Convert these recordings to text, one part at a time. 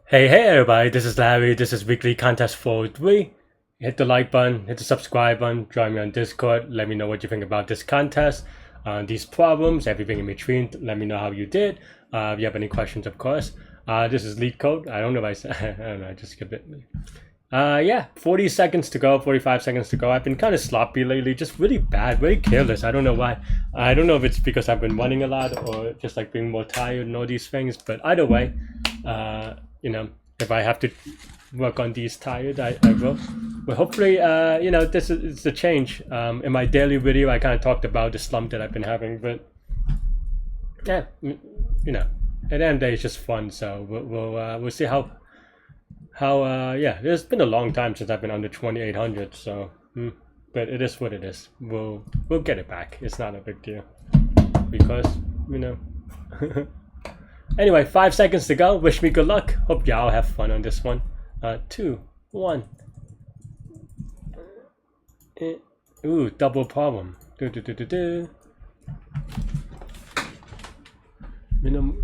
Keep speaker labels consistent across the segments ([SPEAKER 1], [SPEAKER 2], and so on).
[SPEAKER 1] Hey everybody, this is Larry. This is Weekly Contest 43. Hit the like button, hit the subscribe button, join me on Discord. Let me know what you think about this contest, these problems, everything in between. Let me know how you did. If you have any questions, of course. This is Leetcode. I don't know if I said, I don't know, I just skipped it. Yeah, 40 seconds to go, 45 seconds to go. I've been kind of sloppy lately, just really bad, very careless. I don't know why. I don't know if it's because I've been running a lot or just like being more tired and all these things, but either way, you know, if I have to work on these tired, I will. But hopefully, you know, this is the change. In my daily video, I kind of talked about the slump that I've been having, but yeah, you know, at the end of the day, it's just fun. So we'll see how yeah. It's been a long time since I've been under 2800, so but it is what it is. We'll get it back. It's not a big deal because you know. Anyway, 5 seconds to go. Wish me good luck. Hope y'all have fun on this one. 2, 1. Ooh, double problem. Minimum.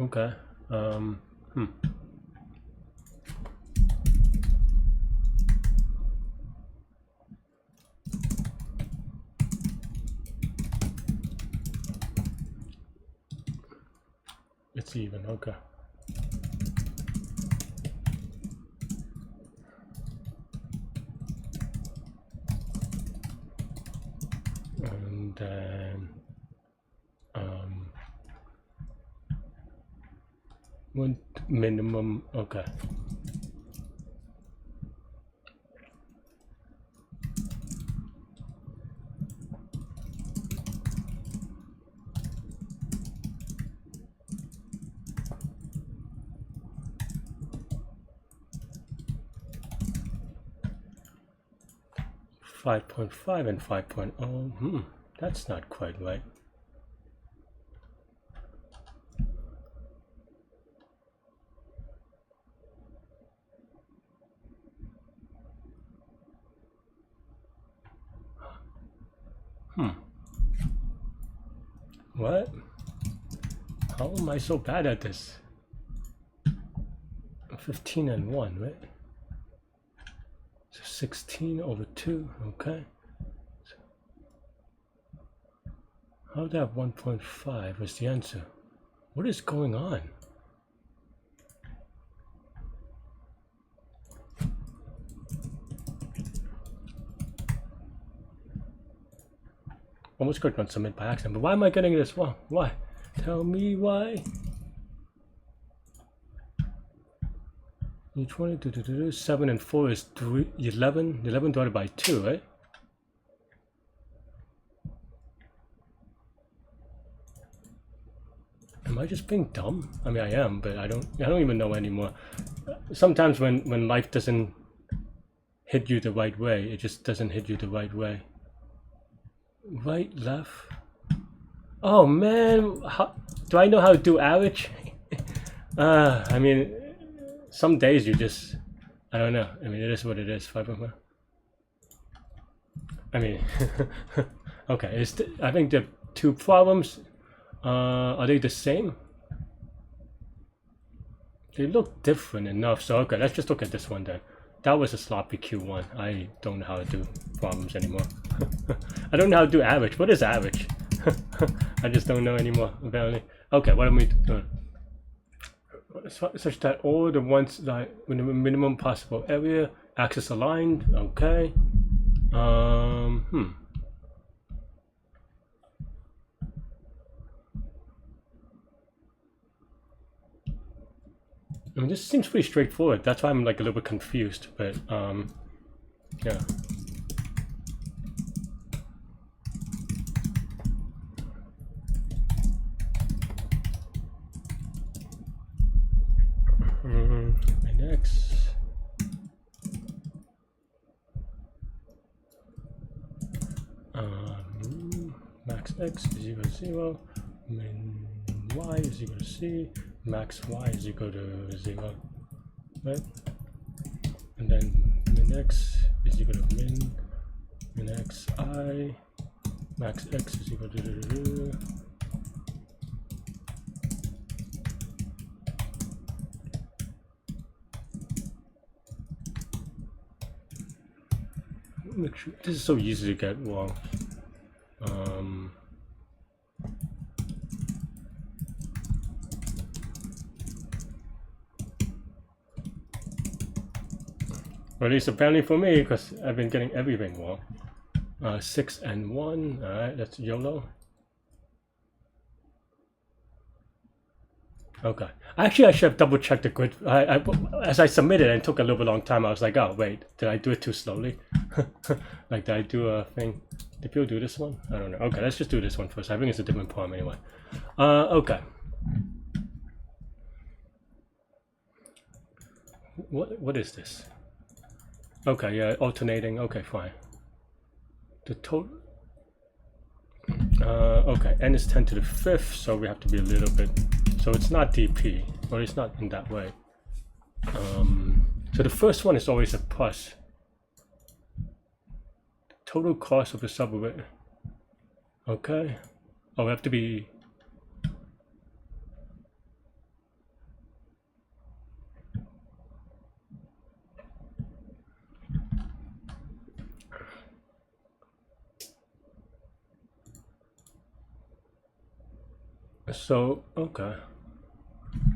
[SPEAKER 1] Okay. It's even. Okay. And then one minimum. Okay. Five 5.5 and 5.0. That's not quite right. What? How am I so bad at this? 15 and 1, right? So 16 over 2, okay. So how do I have 1.5 was the answer? What is going on? Almost clicked on submit by accident, but why am I getting this wrong? Why? Tell me why. 20, 7 and 4 is 11. 11 divided by 2, right? Am I just being dumb? I mean, I am, but I don't even know anymore. Sometimes when life doesn't hit you the right way, it just doesn't hit you the right way. Right, left. Oh man, do I know how to do average? I mean, some days you just, I don't know. I mean, it is what it is. 5.1. I mean, okay. I think the two problems, are they the same? They look different enough. So okay, let's just look at this one then. That was a sloppy Q1. I don't know how to do problems anymore. I don't know how to do average. What is average? I just don't know anymore, apparently. Okay, what am we doing? Such that all the ones that in the minimum possible area, axis aligned, okay. I mean, this seems pretty straightforward. That's why I'm like a little bit confused, but yeah. Next. Max x is equal to 0, min y is equal to c, max y is equal to 0. right? And then min x is equal to min x I, max x is equal to make sure this is so easy to get wrong. Or at least apparently for me, because I've been getting everything wrong. 6 and 1, alright, that's YOLO. Okay. Actually, I should have double checked the grid. As I submitted and it took a little bit long time, I was like, oh, wait, did I do it too slowly? Like, did I do a thing? Did people do this one? I don't know. Okay, let's just do this one first. I think it's a different problem anyway. Okay. What is this? Okay, yeah, alternating. Okay, fine. The total. Okay, n is 10 to the 5th, so we have to be a little bit. So it's not dp, or it's not in that way. So the first one is always a plus. Total cost of the subarray. Okay. Oh, we have to be. So, okay.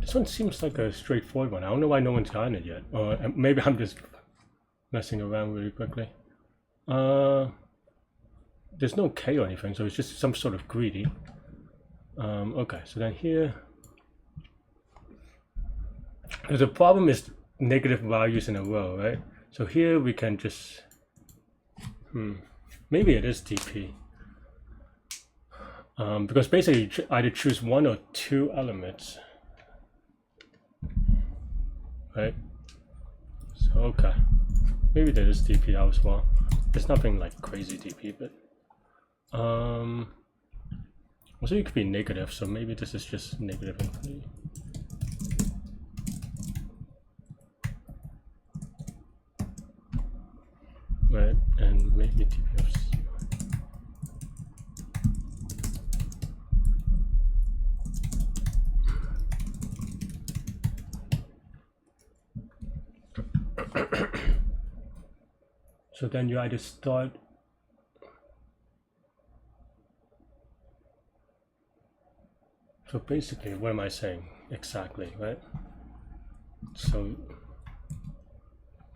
[SPEAKER 1] This one seems like a straightforward one. I don't know why no one's gotten it yet. Or maybe I'm just messing around really quickly. There's no K or anything, so it's just some sort of greedy. Okay, so then here. The problem is negative values in a row, right? So here we can just. Maybe it is dp. Because basically you either choose one or two elements, right? So okay, maybe that is dp as well. There's nothing like crazy dp, but also it could be negative, so maybe this is just negative infinity. Right, and maybe dp of c. So then you either start. So basically, what am I saying exactly, right? So,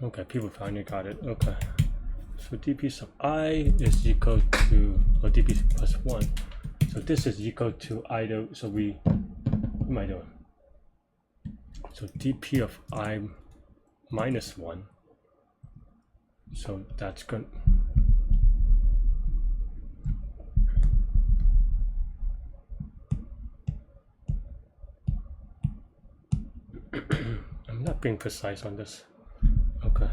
[SPEAKER 1] okay, people finally got it. Okay. So dp sub I is equal to, or dp plus 1. So this is equal to either, so what am I doing? So dp of I minus 1. So that's good. I'm not being precise on this. Okay.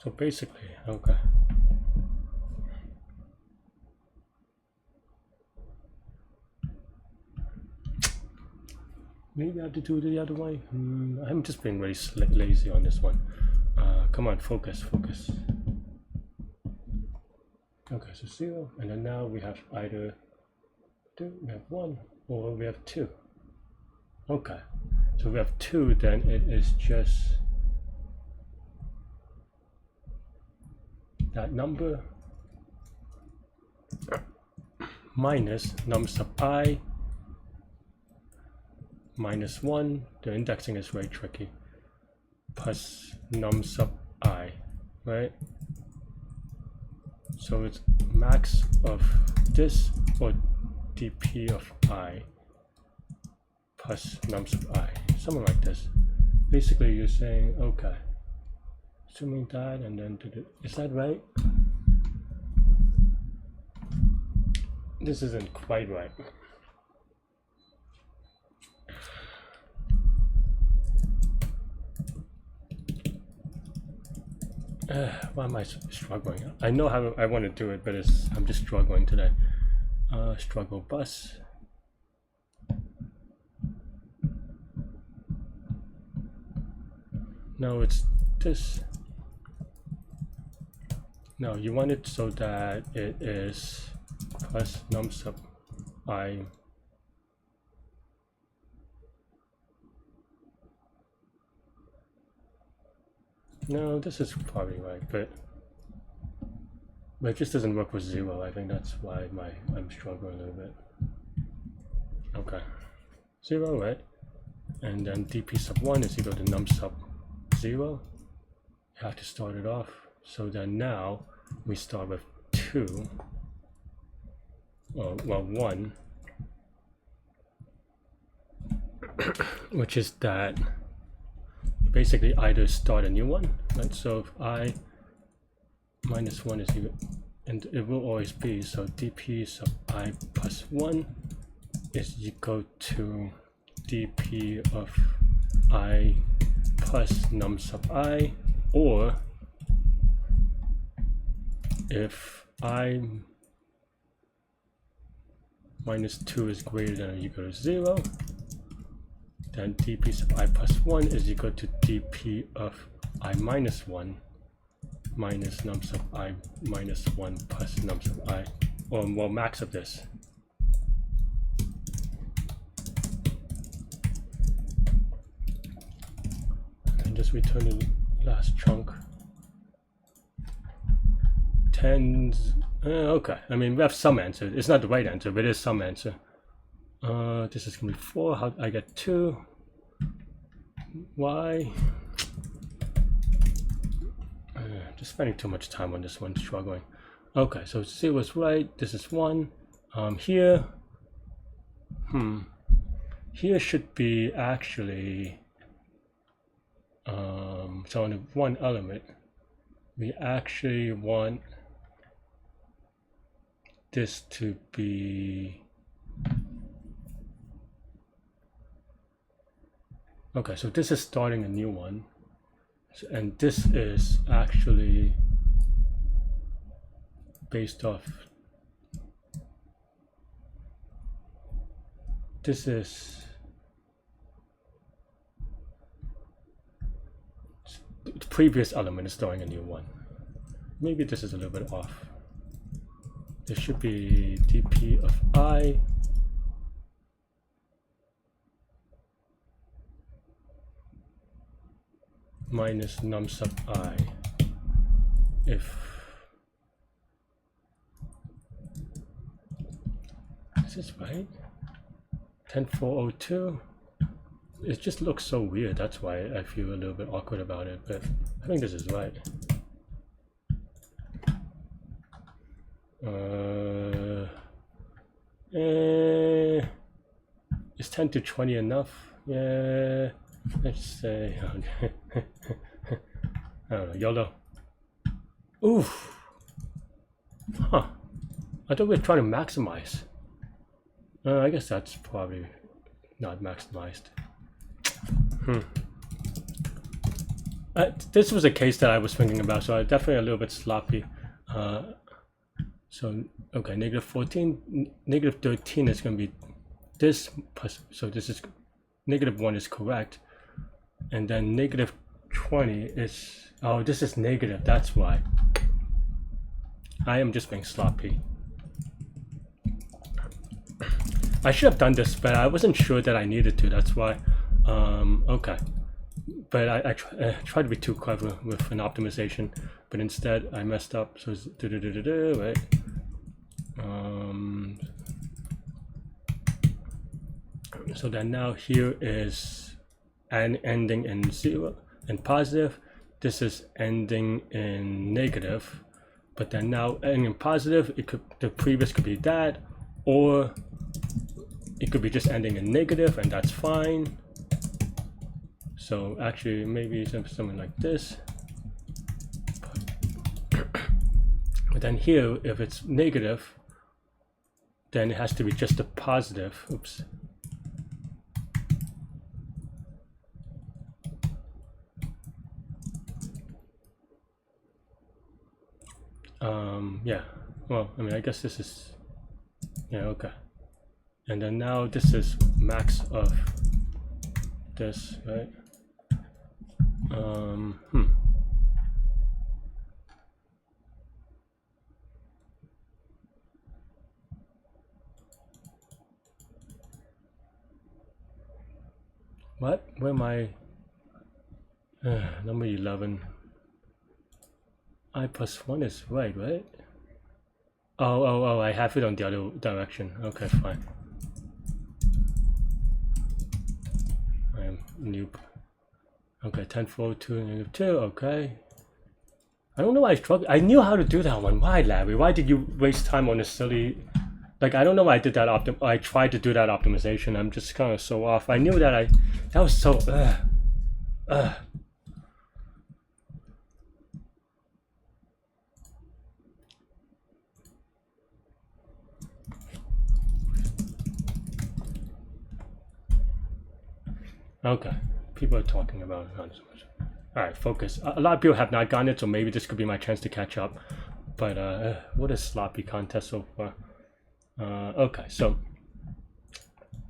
[SPEAKER 1] So basically, okay. Maybe I have to do the other way. I'm just being really lazy on this one. Come on, focus. Okay, so 0, and then now we have either 2, we have 1, or we have 2. Okay, so we have 2, then it is just that number minus num sub I minus 1, the indexing is very tricky, plus num sub I, right? So it's max of this or dp of I plus num sub I, something like this. Basically you're saying, okay, assuming that, and then is that right? This isn't quite right. Why am I struggling? I know how I want to do it, but I'm just struggling today. Struggle bus. No, it's this. No, you want it so that it is plus num sub I. No, this is probably right, but it just doesn't work with 0. I think that's why I'm struggling a little bit. Okay, 0, right? And then dp sub 1 is equal to num sub 0. You have to start it off. So then now we start with 2. Well, 1, which is that you basically either start a new one, right? So if I minus 1 is equal, and it will always be, so dp sub I plus 1 is equal to dp of I plus num sub I, or if I minus 2 is greater than or equal to 0, then dp sub I plus 1 is equal to dp of I minus 1 minus num sub I minus 1 plus num sub I, or well, max of this. And just return the last chunk. 10s, okay, I mean we have some answer. It's not the right answer, but it is some answer. This is gonna be 4. How I get 2? Why? Just spending too much time on this one, struggling. Okay, so 0 was right. This is 1. Here, here should be actually so on the one element, we actually want this to be okay. So this is starting a new one, and this is actually based off. This is the previous element is starting a new one. Maybe this is a little bit off. There should be dp of I minus num sub I. If is this right? 10402. It just looks so weird. That's why I feel a little bit awkward about it. But I think this is right. Is 10 to 20 enough? Yeah. Let's say. I don't know. YOLO. Oof. Huh. I thought we were trying to maximize. I guess that's probably not maximized. This was a case that I was thinking about, so I'm definitely a little bit sloppy. So okay, negative 14, negative 13 is going to be this plus, so this is negative 1 is correct, and then negative 20 is, oh, this is negative, that's why. I am just being sloppy. I should have done this, but I wasn't sure that I needed to, that's why. Okay, but I tried to be too clever with an optimization, but instead I messed up, so it's right? So then now here is an ending in 0 and positive. This is ending in negative, but then now ending in positive, it could, the previous could be that, or it could be just ending in negative, and that's fine. So actually maybe something like this. But then here, if it's negative, then it has to be just a positive. Oops. Yeah, well, I mean, I guess this is, yeah, okay. And then now this is max of this, right? What? Where am I? Number 11. I plus 1 is right? Oh, I have it on the other direction. Okay, fine. I am noob. Okay, 10, 4, 2, -2, okay. I don't know why I struggled. I knew how to do that one. Why, Larry? Why did you waste time on a silly... Like, I don't know why I did that I tried to do that optimization. I'm just kind of so off. I knew that that was so... Okay, people are talking about it, not so much. Alright, focus. A lot of people have not gotten it, so maybe this could be my chance to catch up. But what a sloppy contest so far. Okay, so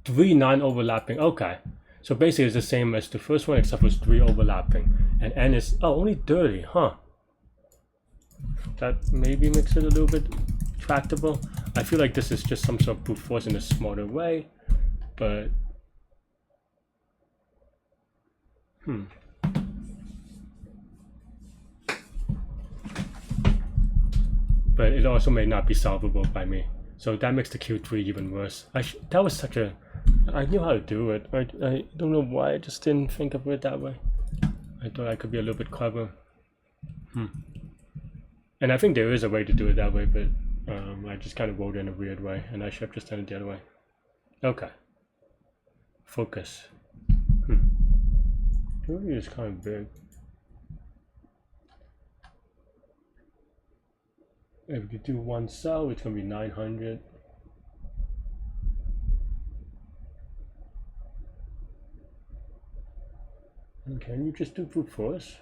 [SPEAKER 1] 3 non-overlapping. Okay, so basically it's the same as the first one except for 3 overlapping. And n is only 30, huh? That maybe makes it a little bit tractable. I feel like this is just some sort of brute force in a smarter way, but but it also may not be solvable by me. So that makes the Q3 even worse. That was such a... I knew how to do it. I don't know why I just didn't think of it that way. I thought I could be a little bit clever. And I think there is a way to do it that way, but I just kind of wrote it in a weird way, and I should have just done it the other way. Okay. Focus. 30 is kind of big. If you do 1 cell, it's going to be 900. And can you just do brute force?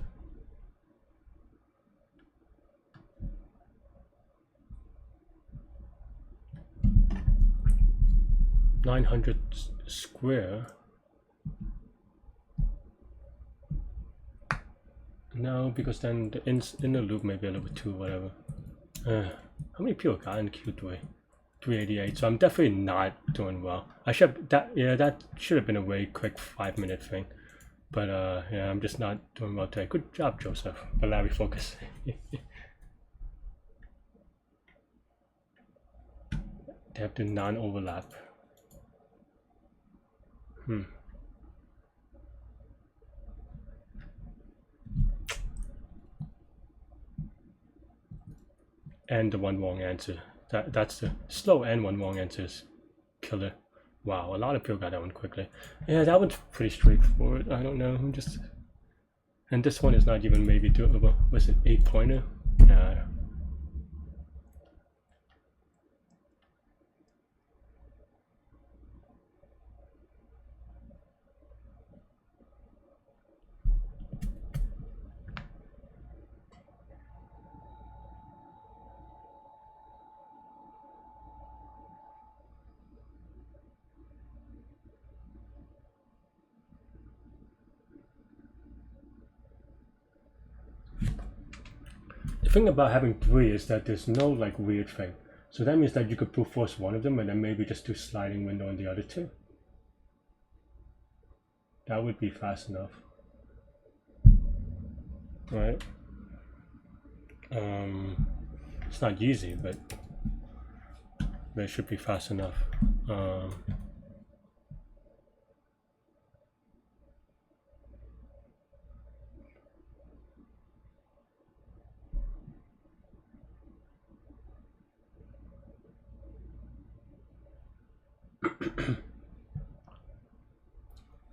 [SPEAKER 1] $900 square. No, because then the inner loop may be a little bit too whatever. How many people got in Q3? 388. So I'm definitely not doing well. I should that should have been a very quick 5-minute thing. But yeah, I'm just not doing well today. Good job, Joseph. But Larry, focus. They have to non-overlap. And the 1 wrong answer. That's the slow and 1 wrong answer is killer. Wow, a lot of people got that one quickly. Yeah, that one's pretty straightforward. I don't know. And this one is not even maybe doable. Was it 8-pointer? Yeah. The thing about having 3 is that there's no like weird thing. So that means that you could brute force one of them and then maybe just do sliding window on the other 2. That would be fast enough. Right? It's not easy, but it should be fast enough.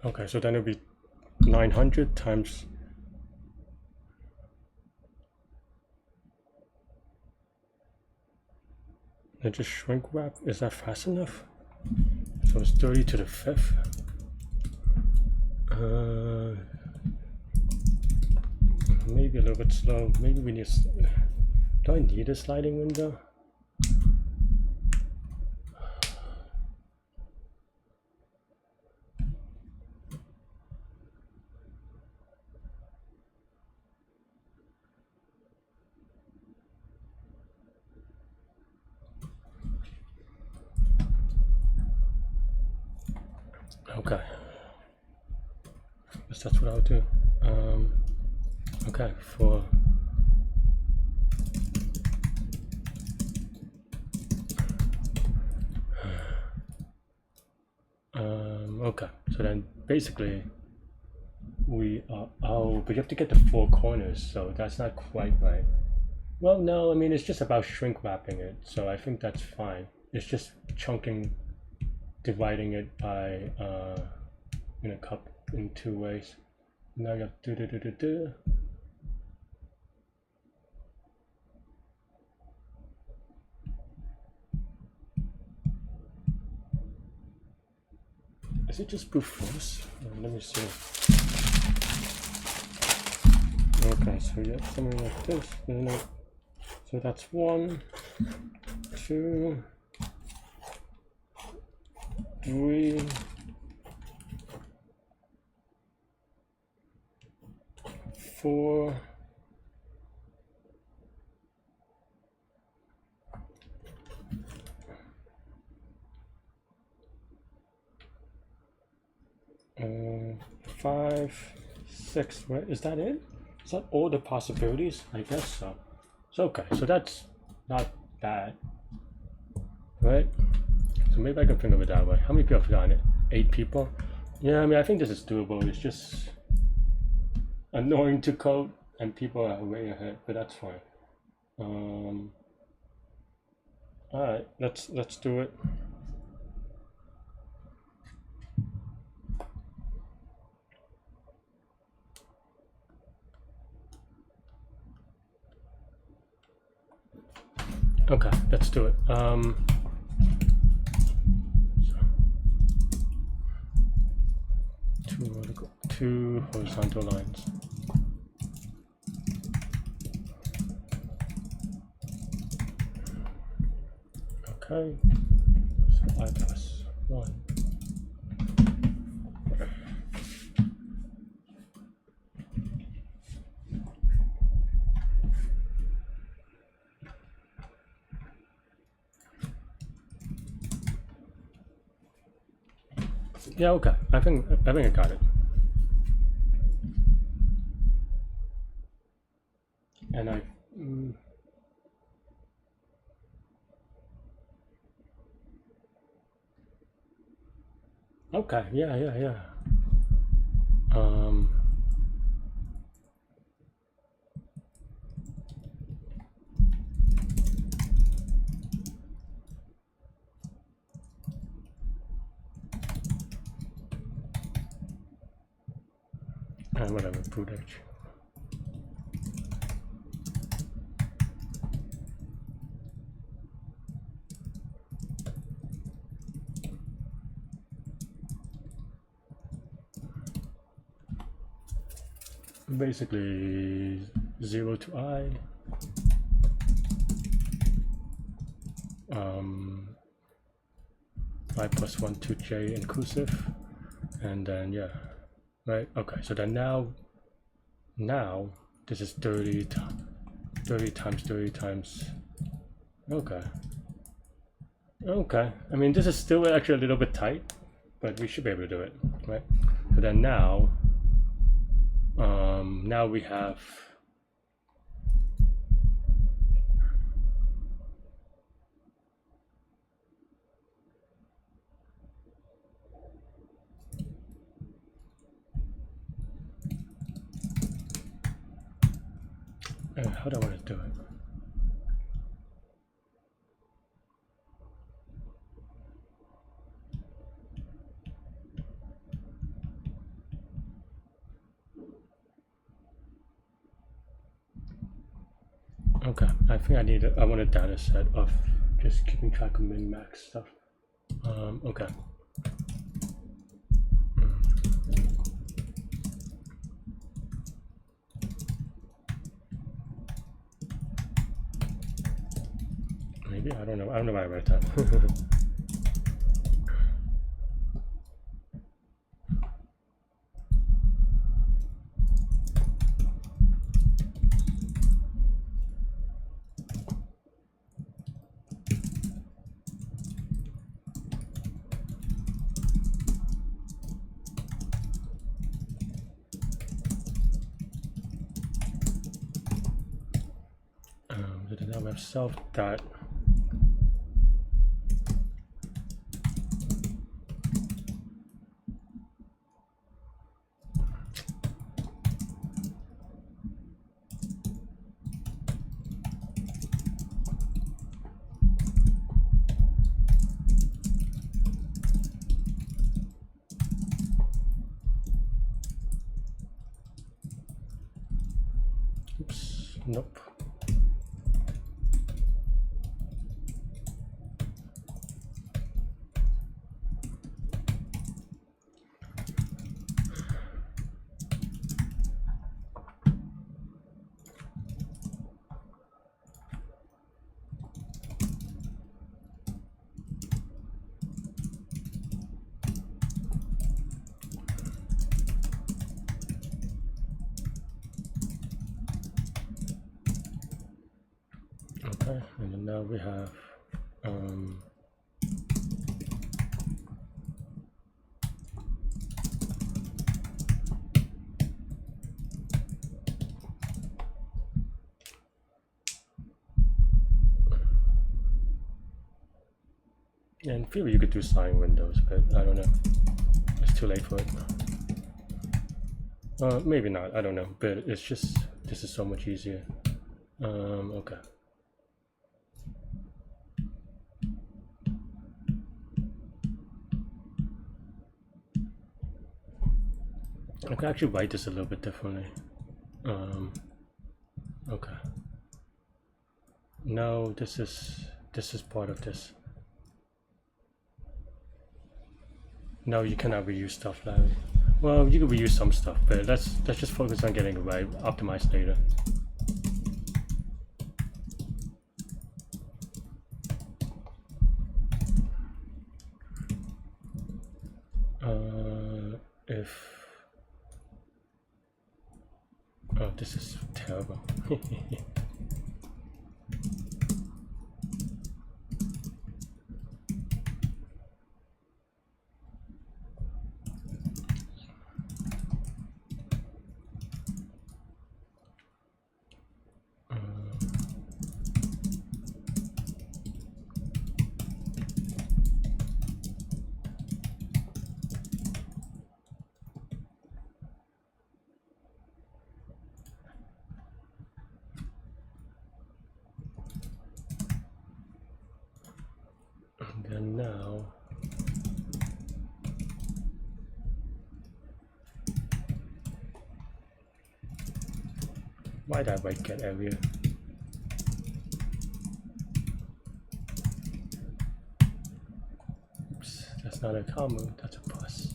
[SPEAKER 1] Okay, so then it'll be 900 times. And just shrink wrap. Is that fast enough? So it's 30 to the 5th. Maybe a little bit slow. Maybe we need. Do I need a sliding window? Okay. Guess that's what I'll do. Okay, for okay, so then basically we are, oh, but you have to get the 4 corners, so that's not quite right. Well, no, I mean, it's just about shrink wrapping it, so I think that's fine. It's just chunking, dividing it by in a cup in 2 ways. Now you have do. Is it just brute force? Let me see. Okay, so yeah, something like this. So that's 1, 2, 3, 4. And 5, 6. Right? Is that it? Is that all the possibilities? I guess so. So okay, so that's not bad, right? So maybe I can think of it that way. How many people have gotten it? 8 people. Yeah, I mean, I think this is doable. It's just annoying to code, and people are way ahead, but that's fine. All right, let's do it. Okay, let's do it. Two horizontal lines. Okay, so I pass 1. Yeah, okay. I think I got it. And I okay, yeah. And whatever, brute edge. Basically 0 to I. I plus 1 to j inclusive, and then yeah, right. Okay, so then now this is 30 times 30 times. Okay. I mean, this is still actually a little bit tight, but we should be able to do it, right? So then now we have how do I want to do it? Okay, I think I want a data set of just keeping track of min-max stuff. Okay. Maybe, I don't know why I wrote that. have self dot. Oops, nope. Okay, and then now we have yeah, in theory you could do sign windows, but I don't know. It's too late for it. Maybe not, I don't know, but it's just, this is so much easier. Okay. I could actually write this a little bit differently. Okay. No, this is part of this. No, you cannot reuse stuff, Larry. Well, you can reuse some stuff, but let's just focus on getting it right, optimized later. Oh, this is terrible. And now why did I write get area? Oops, that's not a comma, that's a plus.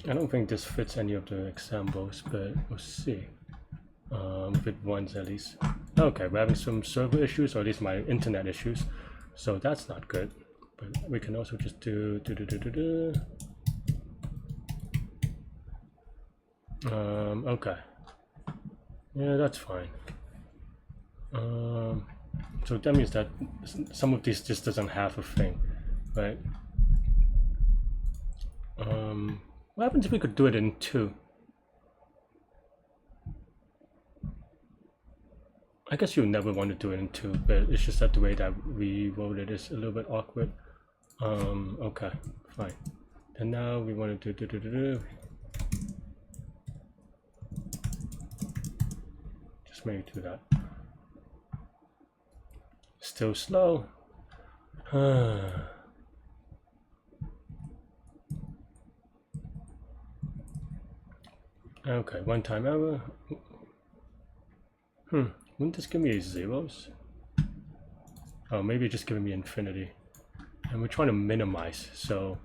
[SPEAKER 1] I don't think this fits any of the examples, but we'll see. If it runs at least. Okay, we're having some server issues, or at least my internet issues, so that's not good. But we can also just do. Okay. Yeah, that's fine. So that means that some of these just doesn't have a thing, right? What happens if we could do it in 2? I guess you'll never want to do it in 2, but it's just that the way that we wrote it is a little bit awkward. Okay, fine. And now we want to do. Just maybe do that. Still slow. Okay, one time error. Wouldn't this give me zeros? Oh, maybe just giving me infinity. And we're trying to minimize, so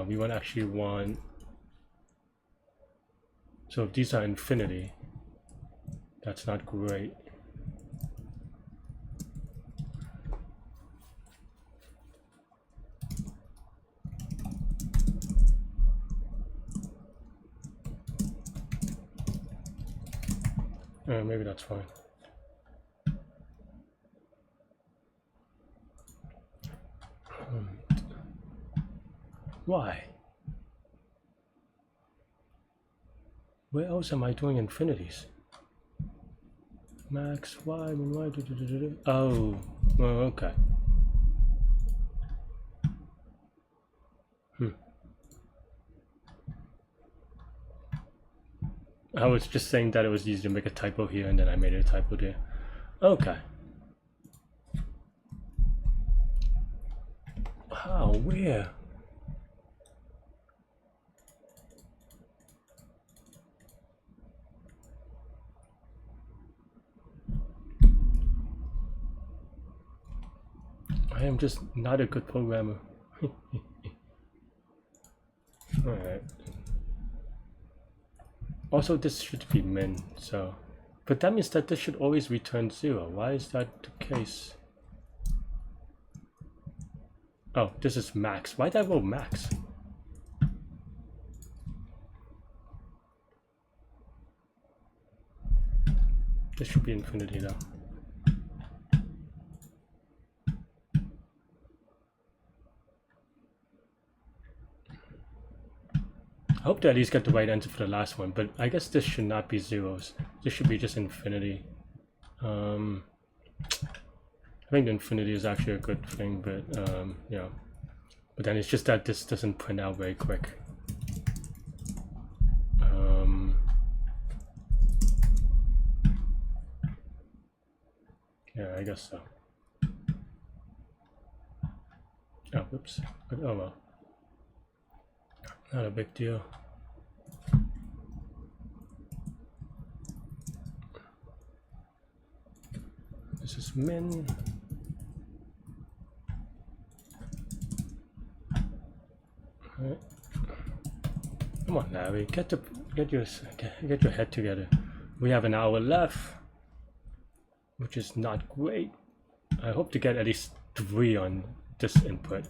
[SPEAKER 1] we want actually want. So if these are infinity, that's not great. Maybe that's fine. Why? Where else am I doing infinities? Max, why, why, oh, okay. I was just saying that it was easy to make a typo here, and then I made a typo there. Okay. How? Where? I am just not a good programmer. Alright. Also, this should be min, so... But that means that this should always return 0. Why is that the case? Oh, this is max. Why did I roll max? This should be infinity though. I hope to at least get the right answer for the last one, but I guess this should not be zeros. This should be just infinity. I think the infinity is actually a good thing, but yeah. But then it's just that this doesn't print out very quick. Yeah, I guess so. Oh, whoops. But, oh well. Not a big deal. This is min. Alright. Come on, Larry, get your head together. We have an hour left, which is not great. I hope to get at least 3 on this input.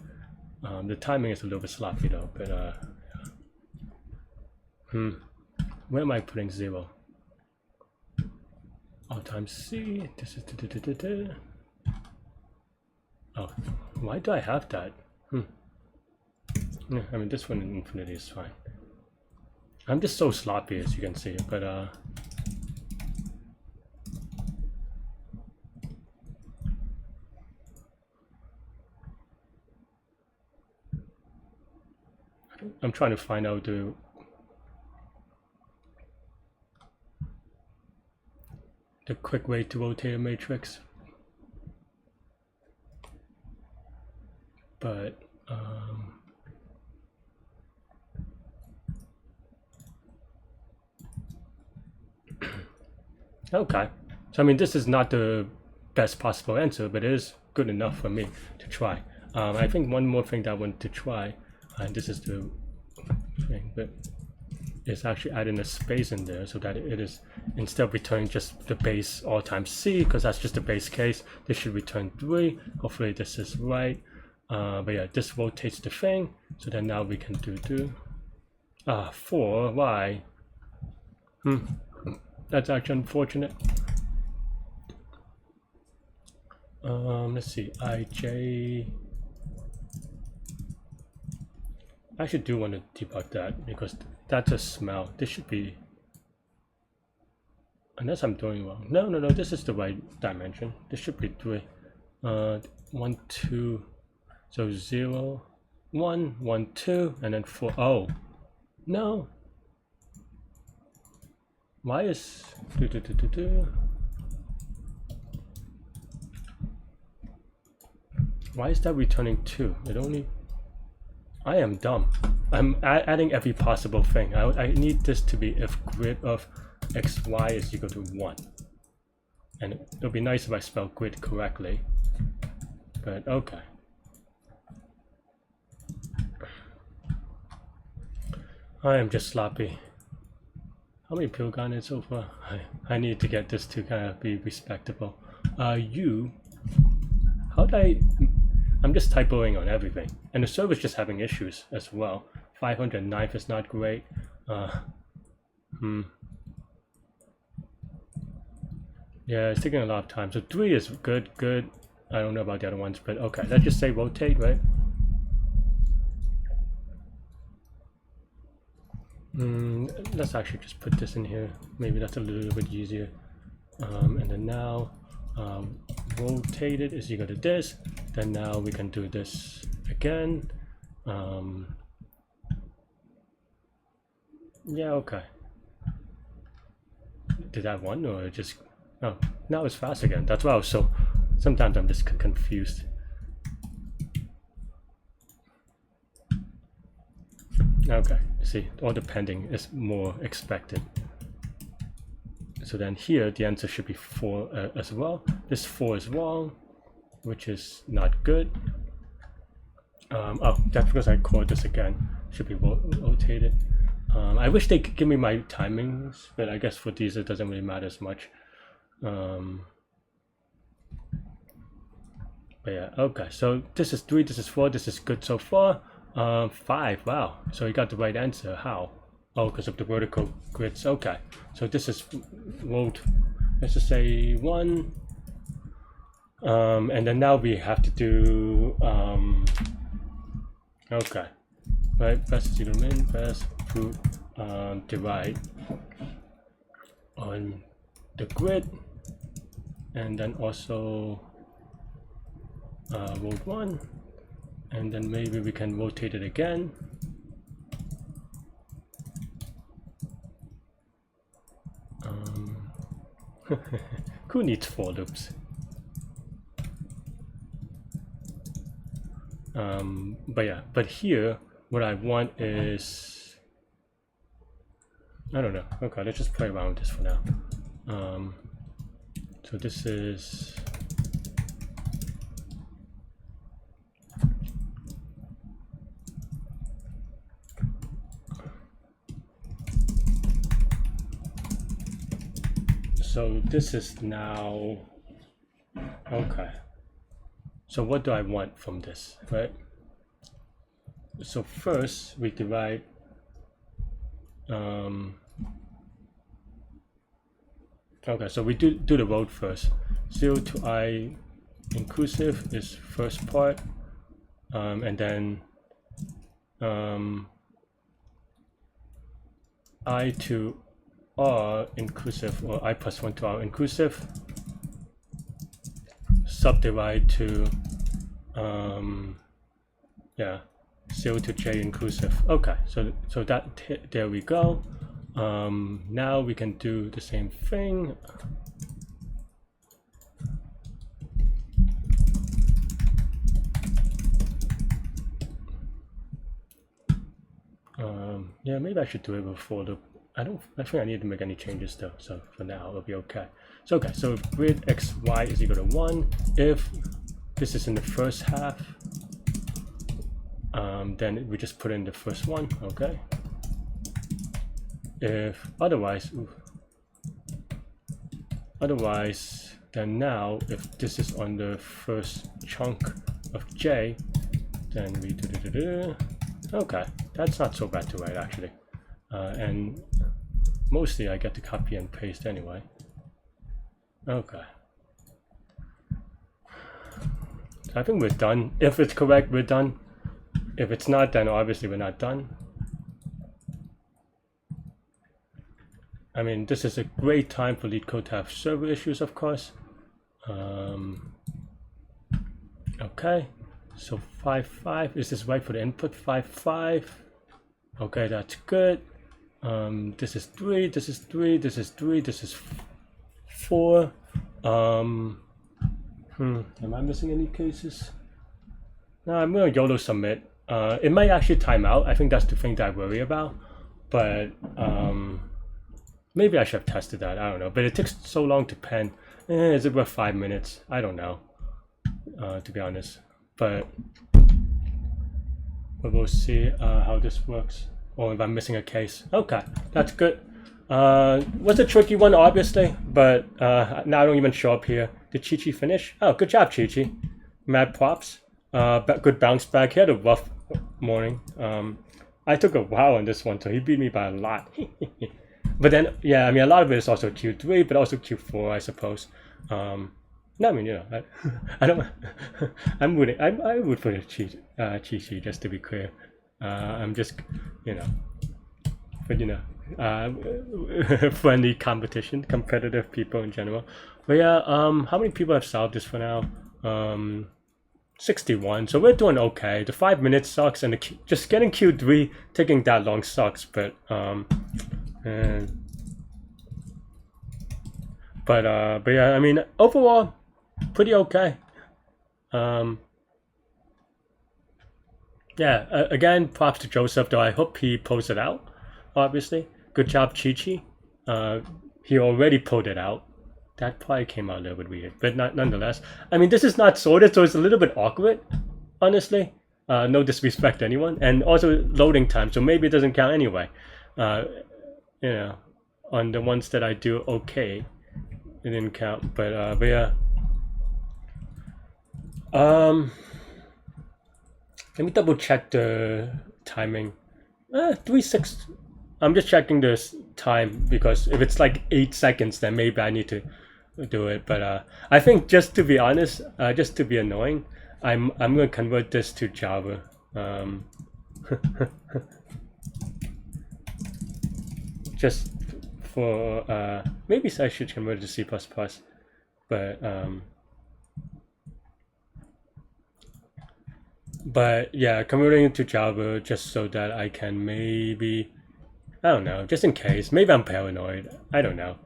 [SPEAKER 1] The timing is a little bit sloppy though, but yeah. Where am I putting 0? All times C. This is oh, why do I have that? Yeah, I mean this one in infinity is fine. I'm just so sloppy as you can see, but I'm trying to find out the quick way to rotate a matrix, but okay. So I mean, this is not the best possible answer, but it is good enough for me to try. I think one more thing that I want to try, and this is the thing, but is actually adding a space in there so that it is, instead of returning just the base all times C, because that's just the base case, this should return 3. Hopefully this is right. But yeah, this rotates the thing, so then now we can do 4. Why? That's actually unfortunate. Let's see, IJ. I actually do want to debug that because that's a smell. This should be, unless I'm doing wrong. No, this is the right dimension. This should be 3. 1, 2. So 0, 1, 1, 2, and then 4. Oh, no. Why is why is that returning 2? It only. I am dumb. I'm adding every possible thing. I need this to be if grid of xy is equal to 1. And it'll be nice if I spell grid correctly. But okay. I am just sloppy. How many pill gone in so far? I need to get this to kind of be respectable. How do I'm just typoing on everything, and the server's just having issues as well. 509 is not great. Yeah, it's taking a lot of time. So 3 is good. I don't know about the other ones, but okay. Let's just say rotate, right? Let's actually just put this in here. Maybe that's a little bit easier. And then now rotate it is equal to this. Then now we can do this again. Yeah, okay. Did that one or just... Oh, now it's fast again. That's why I was so... Sometimes I'm just confused. Okay, see, all the pending is more expected. So then here, the answer should be 4 as well. This 4 is wrong, which is not good. Oh, that's because I called this again. Should be rotated. I wish they could give me my timings, but I guess for these it doesn't really matter as much. But yeah, okay, so this is 3, this is 4, this is good so far. 5, wow, so you got the right answer. How? Oh, because of the vertical grids. Okay, so this is road, let's just say 1. And then now we have to do, okay, right, best zero min, best put divide on the grid, and then also road 1, and then maybe we can rotate it again. Who needs for loops? But yeah, but here what I want is, I don't know. Okay, let's just play around with this for now. So this is now okay. So what do I want from this, right? So first we divide okay, so we do the road first. 0 to I inclusive is first part, and then I to R inclusive, or I plus 1 to R inclusive, subdivide to yeah, 0 to J inclusive. Okay, so that there we go. Now we can do the same thing. Yeah, maybe I should do it before the. I think I need to make any changes though. So for now, it'll be okay. So okay, so if grid x y is equal to 1, if this is in the first half, then we just put in the first one. Okay. If otherwise, then now if this is on the first chunk of J, then we do. Okay, that's not so bad to write actually, and mostly I get to copy and paste anyway. Okay, so I think we're done. If it's correct, we're done. If it's not, then obviously we're not done. I mean, this is a great time for Leetcode to have server issues, of course. Okay, so 5.5, is this right for the input? 5.5. Okay, that's good. This is 3, this is 3, this is 3, this is 4. Am I missing any cases? No, I'm gonna YOLO submit. It might actually time out. I think that's the thing that I worry about. But maybe I should have tested that. I don't know. But it takes so long to pen. Is it worth 5 minutes? I don't know, to be honest. But we'll see how this works. Or if I'm missing a case. Okay, that's good. Was a tricky one, obviously, but now I don't even show up here. Did Chi-Chi finish? Oh, good job, Chi-Chi. Mad props. Good bounce back. He had a rough morning. I took a while on this one, so he beat me by a lot. But then, yeah, I mean, a lot of it is also Q3, but also Q4, I suppose. No, I mean, you know, I don't. I'm rooting. I root for the Chi-Chi, just to be clear. I'm just, you know, but you know, friendly competition, competitive people in general. But yeah, how many people have solved this for now? 61. So we're doing okay. The 5 minutes sucks, and just getting Q3 taking that long sucks. But and, but yeah, I mean overall, pretty okay. Yeah, again, props to Joseph, though I hope he pulls it out, obviously. Good job, Chi-Chi. He already pulled it out. That probably came out a little bit weird, but nonetheless. I mean, this is not sorted, so it's a little bit awkward, honestly. No disrespect to anyone. And also loading time, so maybe it doesn't count anyway. You know, on the ones that I do okay, it didn't count. But yeah. Let me double check the timing. 3:06. I'm just checking this time because if it's like 8 seconds, then maybe I need to do it. But I think just to be honest, just to be annoying, I'm gonna convert this to Java. Just for maybe I should convert it to C++, but yeah, converting it to Java just so that I can maybe, I don't know, just in case. Maybe I'm paranoid. I don't know.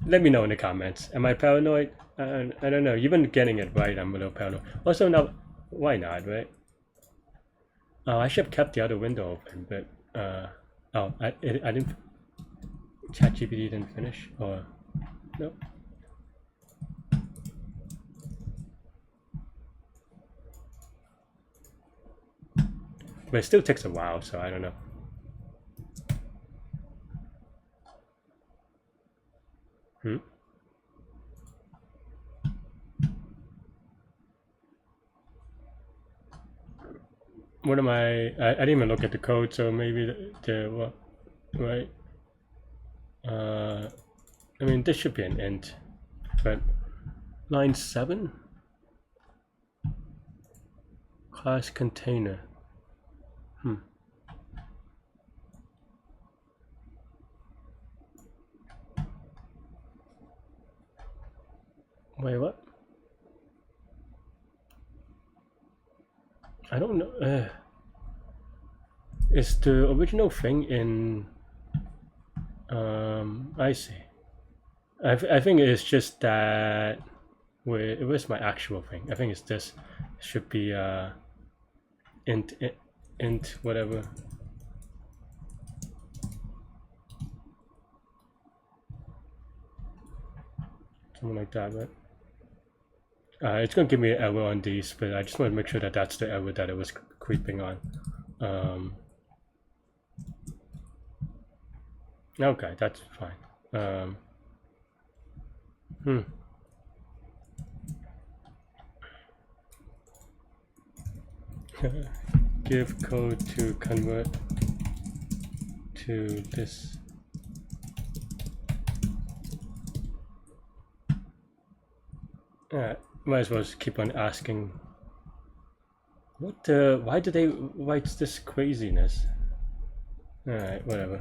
[SPEAKER 1] Let me know in the comments. Am I paranoid? I don't know. Even getting it right, I'm a little paranoid. Also, now, why not, right? Oh, I should have kept the other window open, but oh, I didn't. ChatGPT didn't finish, or no? But it still takes a while, so I don't know. What am I didn't even look at the code, so maybe the what, right? I mean, this should be an int, but line 7? Class container. Wait, what? I don't know. Is the original thing in? I see. I think it's just that. Wait, where's my actual thing? I think it's this. It should be int whatever. Something like that, right? It's gonna give me an error on these, but I just want to make sure that that's the error that it was creeping on. Okay, that's fine. Give code to convert to this. Might as well just keep on asking. What the? Why did they write this craziness? Alright, whatever.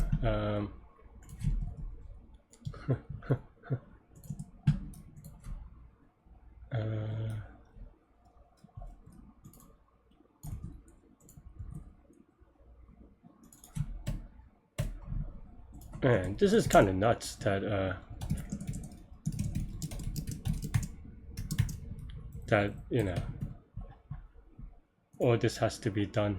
[SPEAKER 1] Man, this is kind of nuts that that, you know, all this has to be done.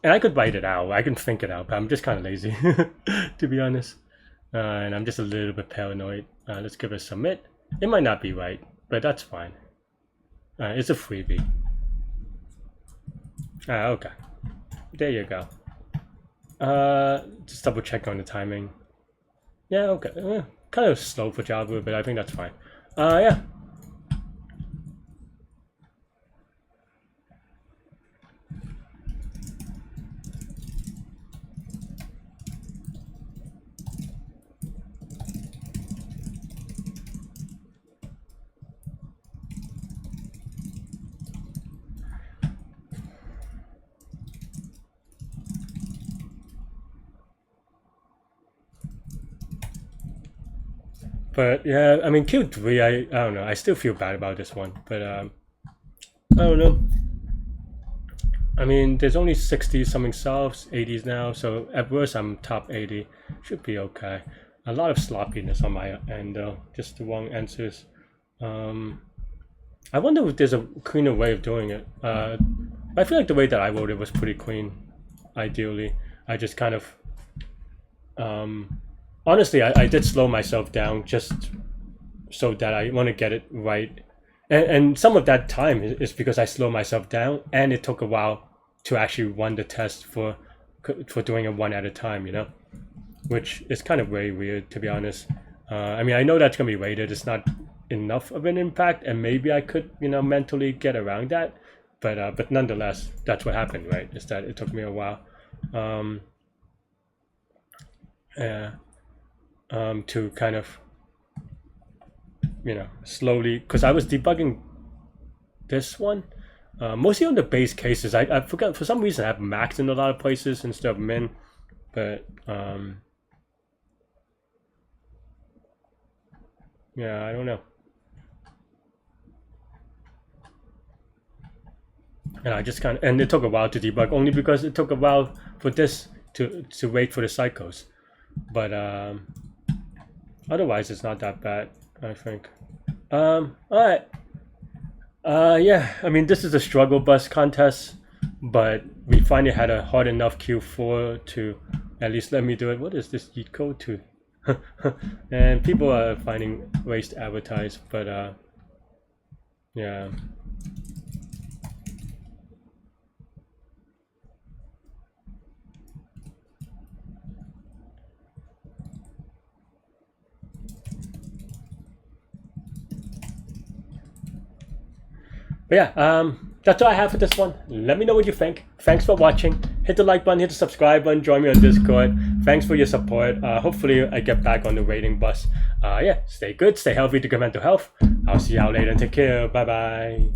[SPEAKER 1] And I could write it out, I can think it out, but I'm just kind of lazy, to be honest. And I'm just a little bit paranoid. Let's give it a submit. It might not be right, but that's fine. It's a freebie. Okay. There you go. Just double check on the timing. Yeah, okay. Kind of slow for Java, but I think that's fine. Yeah. But yeah, I mean Q3, I don't know. I still feel bad about this one, but I don't know. I mean, there's only 60 something solves, 80s now, so at worst I'm top 80. Should be okay. A lot of sloppiness on my end though, just the wrong answers. I wonder if there's a cleaner way of doing it. I feel like the way that I wrote it was pretty clean, ideally. I just kind of, honestly, I did slow myself down just so that I want to get it right. And some of that time is because I slowed myself down, and it took a while to actually run the test for doing it one at a time, you know, which is kind of very weird, to be honest. I mean, I know that's gonna be rated. It's not enough of an impact, and maybe I could, you know, mentally get around that, but nonetheless, that's what happened, right? Is that it took me a while, to kind of, you know, slowly, because I was debugging this one mostly on the base cases. I forgot, for some reason I have max in a lot of places instead of min, but yeah, I don't know. And I just kind of, and it took a while to debug only because it took a while for this to wait for the cycles, but otherwise it's not that bad, I think. All right. Yeah, I mean, this is a struggle bus contest, but we finally had a hard enough Q4 to at least let me do it. What is this Leetcode to? And people are finding ways to advertise, but yeah. But yeah, that's all I have for this one. Let me know what you think. Thanks for watching. Hit the like button, hit the subscribe button, join me on Discord. Thanks for your support. Hopefully I get back on the rating bus. Yeah, stay good, stay healthy to good mental health. I'll see y'all later and take care. Bye bye.